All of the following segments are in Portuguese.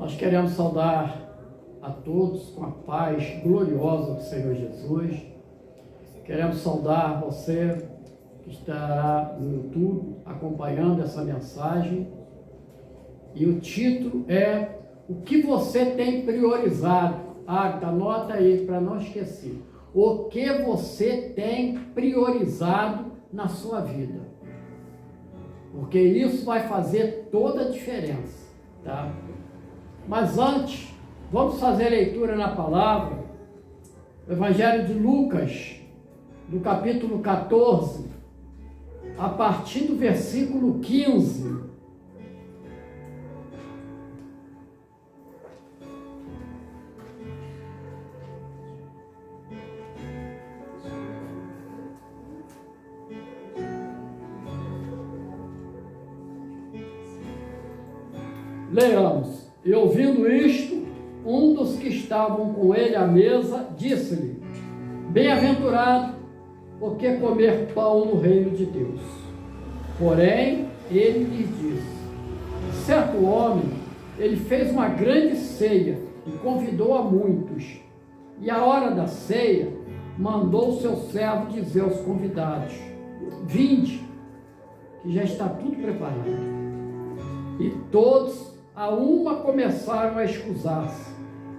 Nós queremos saudar a todos com a paz gloriosa do Senhor Jesus. Queremos saudar você que estará no YouTube acompanhando essa mensagem. E o título é: o que você tem priorizado? Anota aí para não esquecer. O que você tem priorizado na sua vida? Porque isso vai fazer toda a diferença, tá? Mas antes, vamos fazer a leitura na palavra, o Evangelho de Lucas, do capítulo 14, a partir do versículo 15. Leamos. E ouvindo isto, um dos que estavam com ele à mesa disse-lhe: bem-aventurado, porque comer pão no reino de Deus. Porém, ele lhes disse: certo homem, ele fez uma grande ceia e convidou a muitos. E à hora da ceia, mandou o seu servo dizer aos convidados: vinde, que já está tudo preparado. E todos a uma começaram a escusar-se.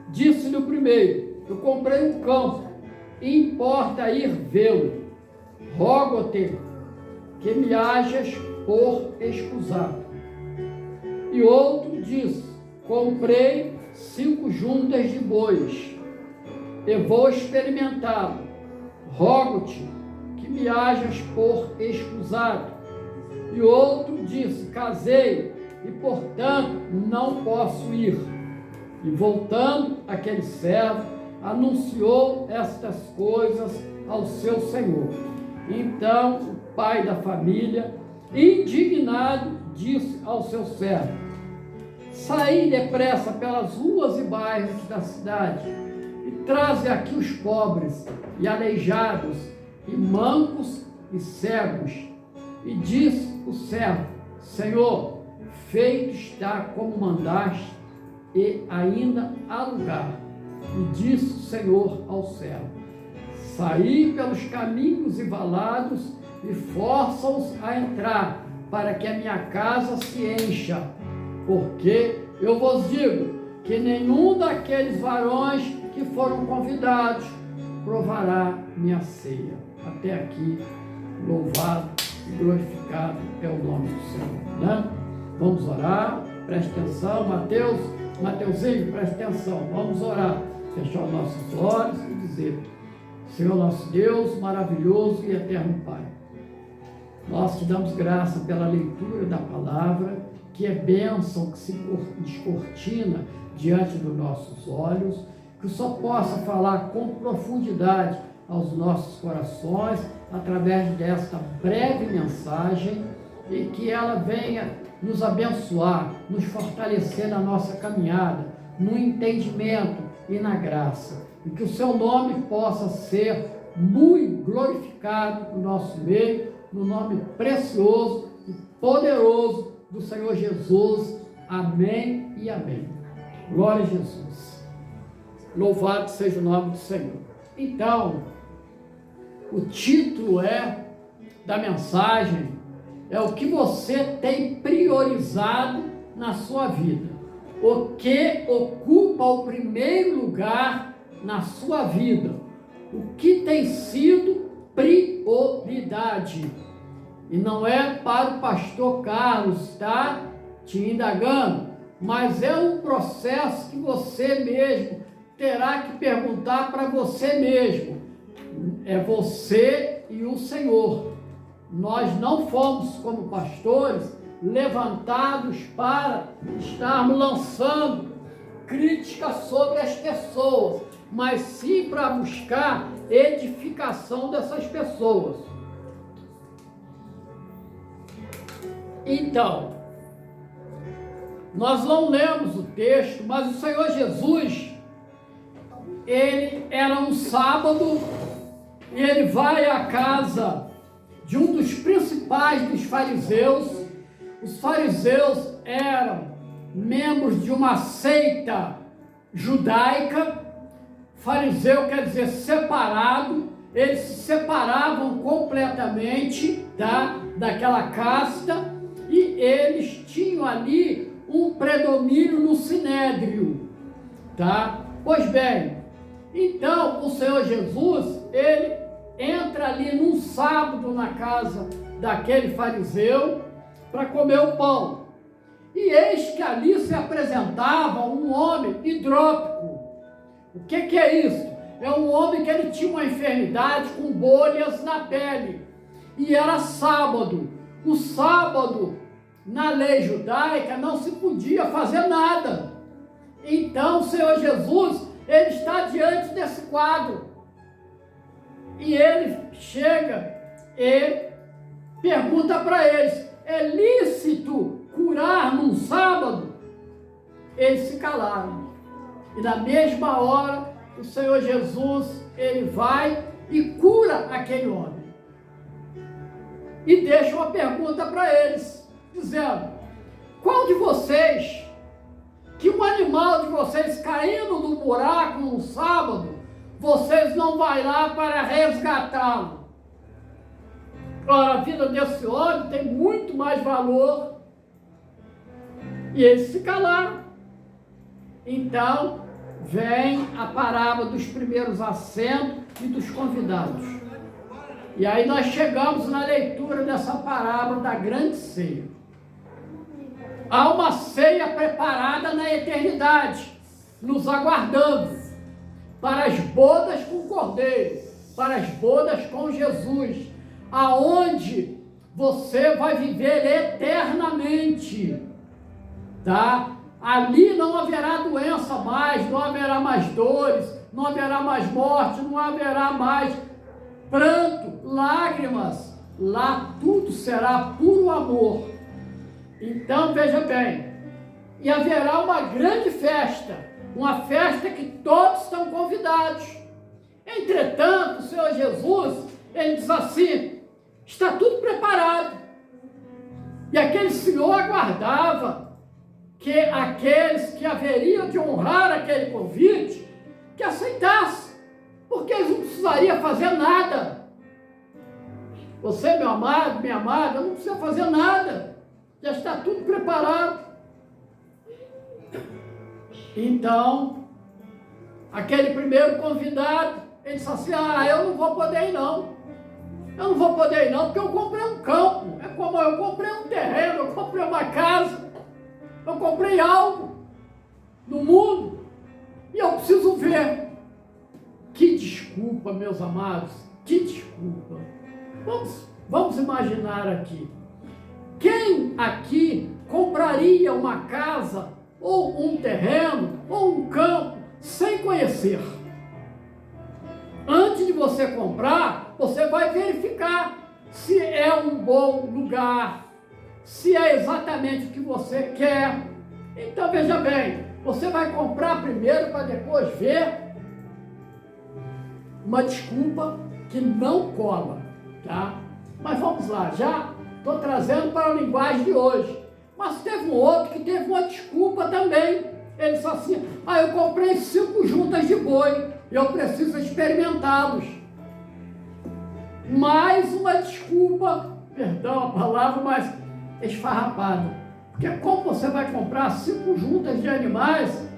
Disse-lhe o primeiro: eu comprei um campo, e importa ir vê-lo. Rogo-te que me hajas por escusado. E outro disse: comprei 5 juntas de bois, e vou experimentá-lo. Rogo-te que me hajas por escusado. E outro disse: casei, e portanto não posso ir. E voltando aquele servo, anunciou estas coisas ao seu senhor. Então o pai da família, indignado, disse ao seu servo: saí depressa pelas ruas e bairros da cidade, e traze aqui os pobres, e aleijados, e mancos, e cegos. E disse o servo: Senhor, feito está como mandaste, e ainda há lugar. E disse o Senhor ao servo: saí pelos caminhos e valados, e força-os a entrar, para que a minha casa se encha. Porque eu vos digo que nenhum daqueles varões que foram convidados provará minha ceia. Até aqui, louvado e glorificado é o nome do Senhor, né? Vamos orar, preste atenção, Mateuzinho, preste atenção, vamos orar, fechar os nossos olhos e dizer: Senhor nosso Deus, maravilhoso e eterno Pai, nós te damos graça pela leitura da palavra, que é bênção, que se descortina diante dos nossos olhos, que o Senhor possa falar com profundidade aos nossos corações, através desta breve mensagem, e que ela venha nos abençoar, nos fortalecer na nossa caminhada, no entendimento e na graça. E que o seu nome possa ser muito glorificado no nosso meio, no nome precioso e poderoso do Senhor Jesus. Amém e amém. Glória a Jesus. Louvado seja o nome do Senhor. Então, o título da mensagem é: o que você tem priorizado na sua vida. O que ocupa o primeiro lugar na sua vida. O que tem sido prioridade. E não é para o pastor Carlos estar te indagando, mas é um processo que você mesmo terá que perguntar para você mesmo. É você e o Senhor. Nós não fomos, como pastores, levantados para estarmos lançando críticas sobre as pessoas, mas sim para buscar edificação dessas pessoas. Então, nós não lemos o texto, mas o Senhor Jesus, ele era um sábado, e ele vai à casa de um dos principais dos fariseus. Os fariseus eram membros de uma seita judaica. Fariseu quer dizer separado. Eles se separavam completamente, tá, daquela casta, e eles tinham ali um predomínio no sinédrio, tá? Pois bem, então o Senhor Jesus, ele entra ali num sábado na casa daquele fariseu para comer o pão. E eis que ali se apresentava um homem hidrópico. O que é isso? É um homem que ele tinha uma enfermidade com bolhas na pele. E era sábado. O sábado, na lei judaica, não se podia fazer nada. Então o Senhor Jesus, ele está diante desse quadro. E ele chega e pergunta para eles: é lícito curar num sábado? Eles se calaram. E na mesma hora, o Senhor Jesus, ele vai e cura aquele homem. E deixa uma pergunta para eles, dizendo: qual de vocês, que um animal de vocês caindo no buraco num sábado, vocês não vai lá para resgatá-lo? Ora, a vida desse homem tem muito mais valor. E eles se calaram. Então, vem a parábola dos primeiros assentos e dos convidados. E aí nós chegamos na leitura dessa parábola da grande ceia. Há uma ceia preparada na eternidade, nos aguardando, para as bodas com o Cordeiro, para as bodas com Jesus, aonde você vai viver eternamente, tá? Ali não haverá doença mais, não haverá mais dores, não haverá mais morte, não haverá mais pranto, lágrimas. Lá tudo será puro amor. Então veja bem, e haverá uma grande festa, uma festa que todos estão convidados. Entretanto, o Senhor Jesus, ele diz assim: está tudo preparado. E aquele senhor aguardava que aqueles que haveriam de honrar aquele convite, que aceitassem, porque eles não precisariam fazer nada. Você, meu amado, minha amada, não precisa fazer nada, já está tudo preparado. Então, aquele primeiro convidado, ele disse assim: eu não vou poder ir não, eu não vou poder ir não, porque eu comprei um campo, é como eu comprei um terreno, eu comprei uma casa, eu comprei algo no mundo e eu preciso ver. Que desculpa, meus amados, que desculpa. Vamos imaginar aqui. Quem aqui compraria uma casa, ou um terreno, ou um campo, sem conhecer? Antes de você comprar, você vai verificar se é um bom lugar, se é exatamente o que você quer. Então veja bem, você vai comprar primeiro para depois ver. Uma desculpa que não cola, tá? Mas vamos lá, já estou trazendo para a linguagem de hoje. Mas teve um outro que teve uma desculpa também. Ele disse assim: eu comprei 5 juntas de boi, eu preciso experimentá-los. Mais uma desculpa, perdão a palavra, mas esfarrapada. Porque como você vai comprar 5 juntas de animais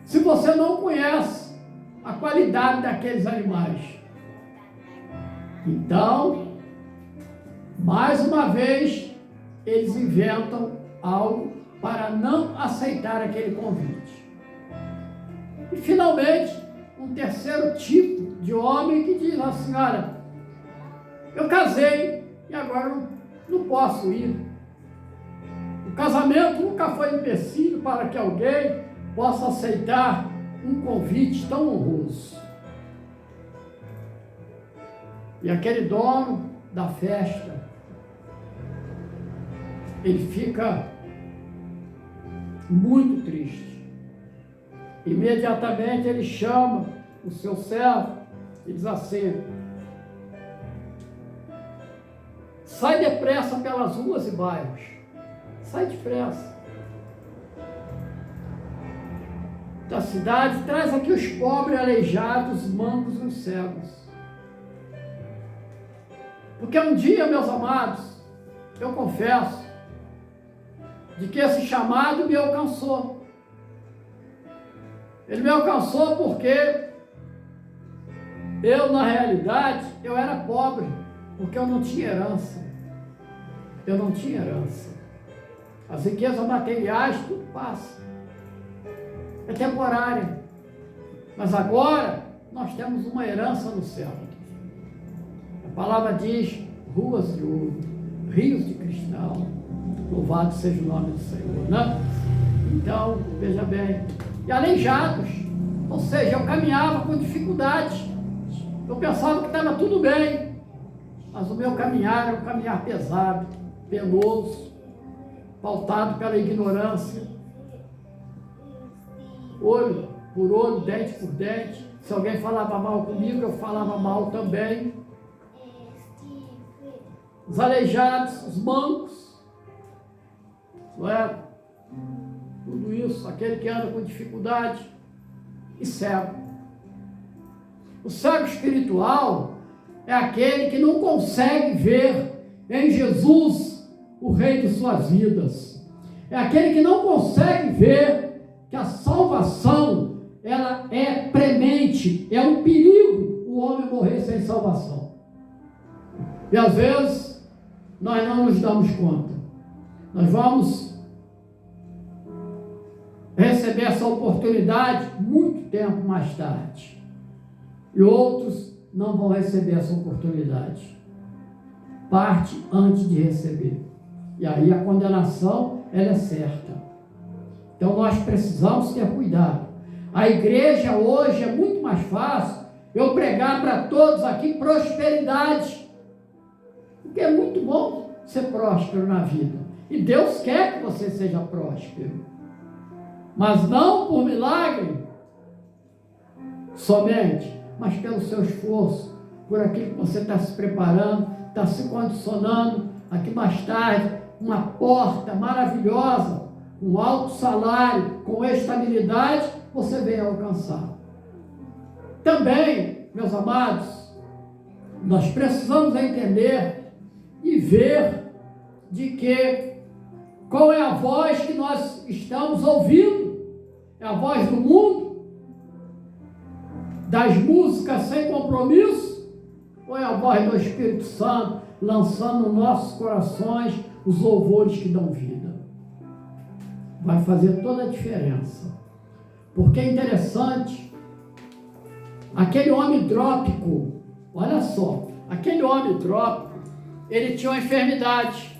se você não conhece a qualidade daqueles animais? Então, mais uma vez, eles inventam algo para não aceitar aquele convite. E finalmente, um terceiro tipo de homem que diz assim: olha, eu casei e agora não posso ir. O casamento nunca foi empecilho para que alguém possa aceitar um convite tão honroso. E aquele dono da festa, ele fica muito triste. Imediatamente ele chama o seu servo e diz assim: sai depressa pelas ruas e bairros, sai depressa, da cidade, traz aqui os pobres, aleijados, mancos e os cegos. Porque um dia, meus amados, eu confesso, de que esse chamado me alcançou. Ele me alcançou porque eu, na realidade, eu era pobre, porque eu não tinha herança. Eu não tinha herança. As riquezas materiais, tudo passa. É temporária. Mas agora, nós temos uma herança no céu. A palavra diz, ruas de ouro, rios de cristal. Louvado seja o nome do Senhor, né? Então, veja bem. E aleijados. Ou seja, eu caminhava com dificuldade. Eu pensava que estava tudo bem. Mas o meu caminhar era um caminhar pesado, penoso, pautado pela ignorância. Olho por olho, dente por dente. Se alguém falava mal comigo, eu falava mal também. Os aleijados, os mancos, não é? Tudo isso, aquele que anda com dificuldade e cego. O cego espiritual é aquele que não consegue ver em Jesus o Rei de suas vidas. É aquele que não consegue ver que a salvação, ela é premente, é um perigo o homem morrer sem salvação. E às vezes, nós não nos damos conta. Nós vamos receber essa oportunidade muito tempo mais tarde. E outros não vão receber essa oportunidade. Parte antes de receber. E aí a condenação, ela é certa. Então nós precisamos ter cuidado. A igreja hoje é muito mais fácil eu pregar para todos aqui prosperidade. Porque é muito bom ser próspero na vida. E Deus quer que você seja próspero. Mas não por milagre somente, mas pelo seu esforço, por aquilo que você está se preparando, está se condicionando, aqui mais tarde, uma porta maravilhosa, um alto salário, com estabilidade, você vem alcançar. Também, meus amados, nós precisamos entender e ver de que qual é a voz que nós estamos ouvindo. É a voz do mundo? Das músicas sem compromisso? Ou é a voz do Espírito Santo lançando nos nossos corações os louvores que dão vida? Vai fazer toda a diferença. Porque é interessante, aquele homem hidrópico, olha só, aquele homem hidrópico, ele tinha uma enfermidade.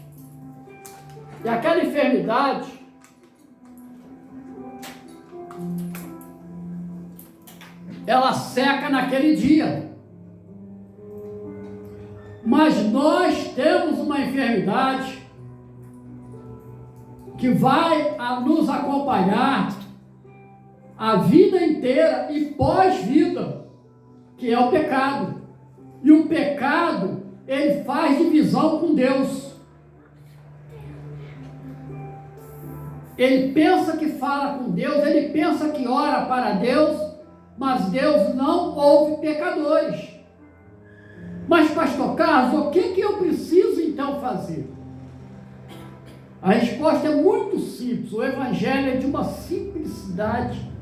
E aquela enfermidade, ela seca naquele dia. Mas nós temos uma enfermidade que vai nos acompanhar a vida inteira e pós-vida, que é o pecado. E o pecado, ele faz divisão com Deus. Ele pensa que fala com Deus, ele pensa que ora para Deus, mas Deus não ouve pecadores. Mas, pastor Carlos, o que eu preciso então fazer? A resposta é muito simples. O evangelho é de uma simplicidade.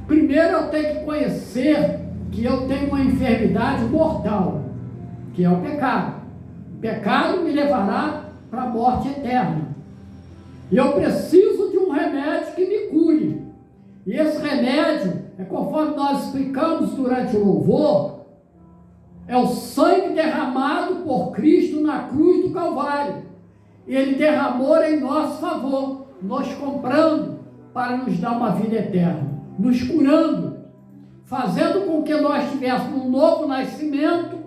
Primeiro eu tenho que conhecer que eu tenho uma enfermidade mortal, que é o pecado. O pecado me levará para a morte eterna. E eu preciso de um remédio que me cure. E esse remédio, conforme nós explicamos durante o louvor, é o sangue derramado por Cristo na cruz do Calvário. Ele derramou em nosso favor, nos comprando para nos dar uma vida eterna, nos curando, fazendo com que nós tivéssemos um novo nascimento,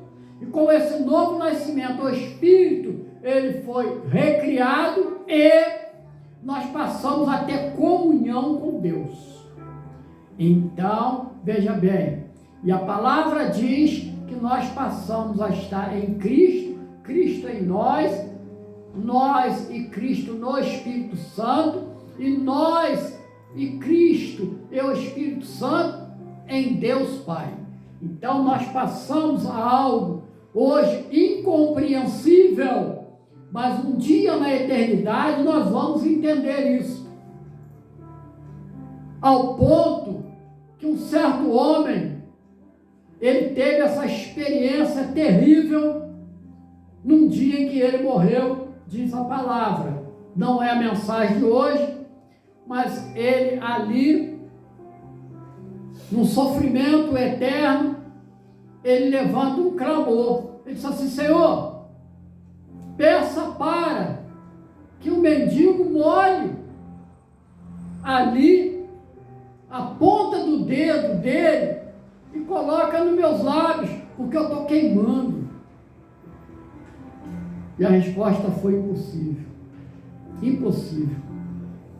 e com esse novo nascimento, o Espírito, ele foi recriado e nós passamos a ter comunhão com Deus. Então, veja bem, e a palavra diz que nós passamos a estar em Cristo, Cristo em nós e Cristo no Espírito Santo, e nós e Cristo e o Espírito Santo em Deus Pai. Então nós passamos a algo hoje incompreensível, mas um dia na eternidade nós vamos entender isso. Ao ponto que um certo homem, ele teve essa experiência terrível num dia em que ele morreu, diz a palavra. Não é a mensagem de hoje, mas ele ali, num sofrimento eterno, ele levanta um clamor. Ele diz assim: Senhor, peça para que o mendigo molhe ali a ponta do dedo dele e coloca nos meus lábios, porque eu estou queimando. E a resposta foi impossível. Impossível.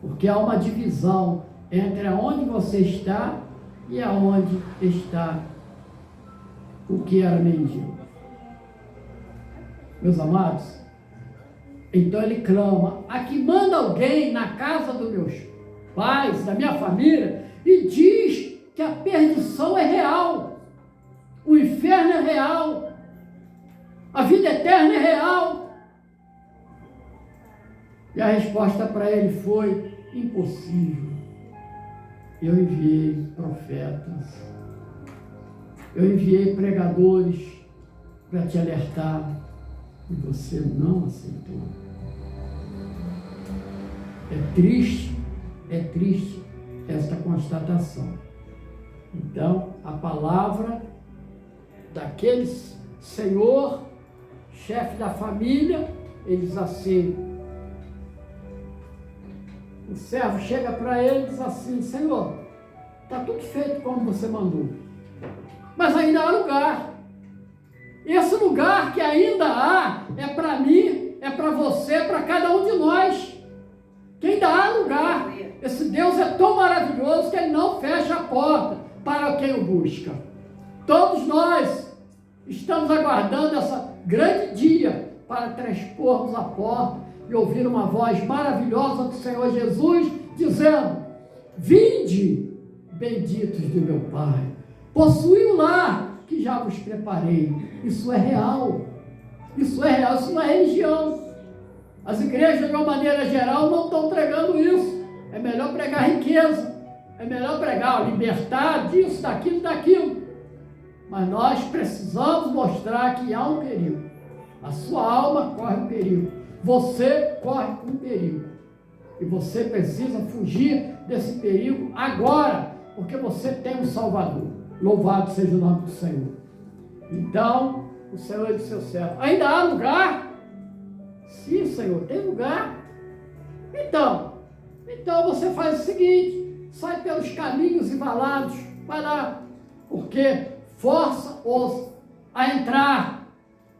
Porque há uma divisão entre aonde você está e aonde está o que era mendigo. Meus amados, então ele clama: aqui manda alguém na casa dos meus pais, da minha família, e diz que a perdição é real, o inferno é real, a vida eterna é real. E a resposta para ele foi: impossível. Eu enviei profetas, eu enviei pregadores para te alertar, e você não aceitou. É triste esta constatação. Então, a palavra daquele senhor, chefe da família, ele diz assim, o servo chega para ele e diz assim: Senhor, está tudo feito como você mandou, mas ainda há lugar. Esse lugar que ainda há é para mim, é para você, para cada um de nós, que ainda há lugar. Esse Deus é tão maravilhoso que ele não fecha a porta para quem o busca. Todos nós estamos aguardando esse grande dia para transpormos a porta e ouvir uma voz maravilhosa do Senhor Jesus dizendo: vinde, benditos do meu Pai, possuí o lar que já vos preparei. Isso é real. Isso é real, isso não é religião. As igrejas, de uma maneira geral, não estão pregando isso. É melhor pregar riqueza, é melhor pregar libertar disso, daquilo. Mas nós precisamos mostrar que há um perigo. A sua alma corre um perigo. Você corre um perigo. E você precisa fugir desse perigo agora, porque você tem um Salvador. Louvado seja o nome do Senhor. Então, o Senhor é do seu servo: ainda há lugar? Sim, Senhor, tem lugar. Então você faz o seguinte: sai pelos caminhos e valados, vai lá, porque força-os a entrar.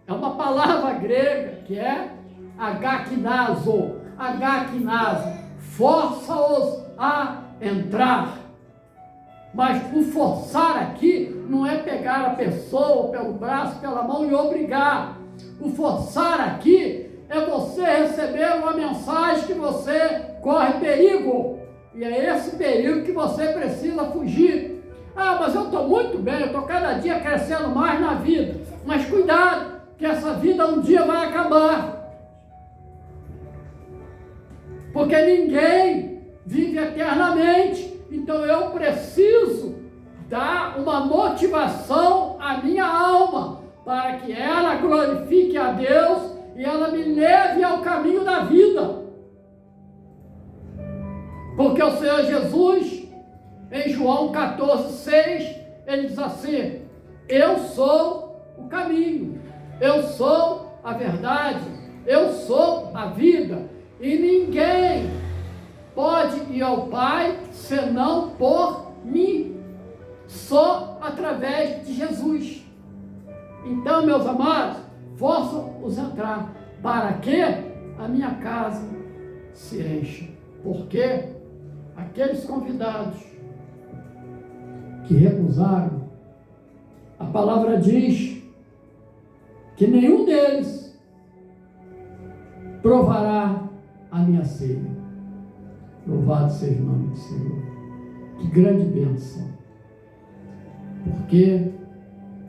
É uma palavra grega que é agakinazo, força-os a entrar. Mas o forçar aqui não é pegar a pessoa pelo braço, pela mão e obrigar. O forçar aqui é você receber uma mensagem que você corre perigo. E é esse perigo que você precisa fugir. Ah, mas eu estou muito bem, eu estou cada dia crescendo mais na vida. Mas cuidado, que essa vida um dia vai acabar. Porque ninguém vive eternamente. Então eu preciso dar uma motivação à minha alma, para que ela glorifique a Deus e ela me leve ao caminho da vida. Porque o Senhor Jesus, em João 14:6, ele diz assim: eu sou o caminho, eu sou a verdade, eu sou a vida, e ninguém pode ir ao Pai senão por mim, só através de Jesus. Então, meus amados, forçam-os a entrar, para que a minha casa se encha. Porque aqueles convidados que recusaram, a palavra diz que nenhum deles provará a minha ceia. Louvado seja o nome do Senhor. Que grande bênção. Porque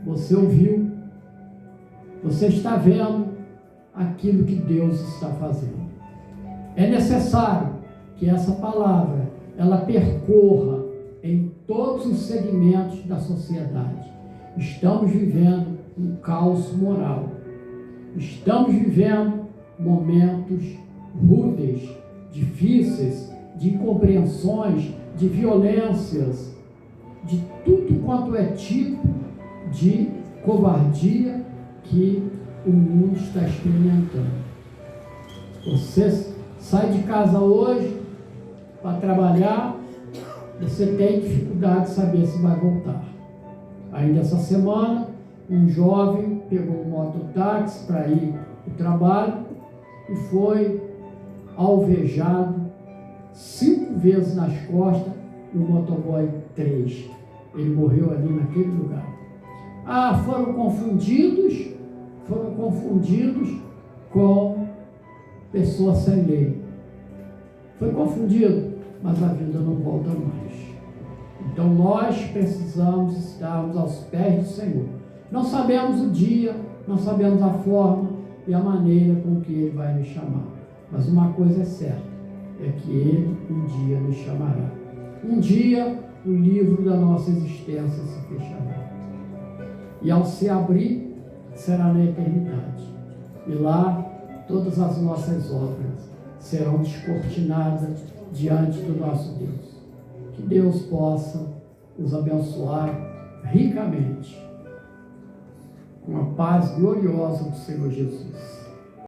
você ouviu, você está vendo aquilo que Deus está fazendo. É necessário que essa palavra, ela percorra em todos os segmentos da sociedade. Estamos vivendo um caos moral. Estamos vivendo momentos rudes, difíceis, de incompreensões, de violências, de tudo quanto é tipo de covardia que o mundo está experimentando. Você sai de casa hoje para trabalhar, você tem dificuldade de saber se vai voltar. Ainda essa semana, um jovem pegou um mototáxi para ir para o trabalho e foi alvejado 5 vezes nas costas e o motoboy 3. Ele morreu ali naquele lugar. Foram confundidos com pessoas sem lei. Foi confundido, mas a vida não volta mais. Então nós precisamos estarmos aos pés do Senhor. Não sabemos o dia, não sabemos a forma e a maneira com que Ele vai nos chamar. Mas uma coisa é certa, é que Ele um dia nos chamará. Um dia o livro da nossa existência se fechará. E ao se abrir, será na eternidade. E lá todas as nossas obras serão descortinadas diante do nosso Deus. Que Deus possa nos abençoar ricamente com a paz gloriosa do Senhor Jesus.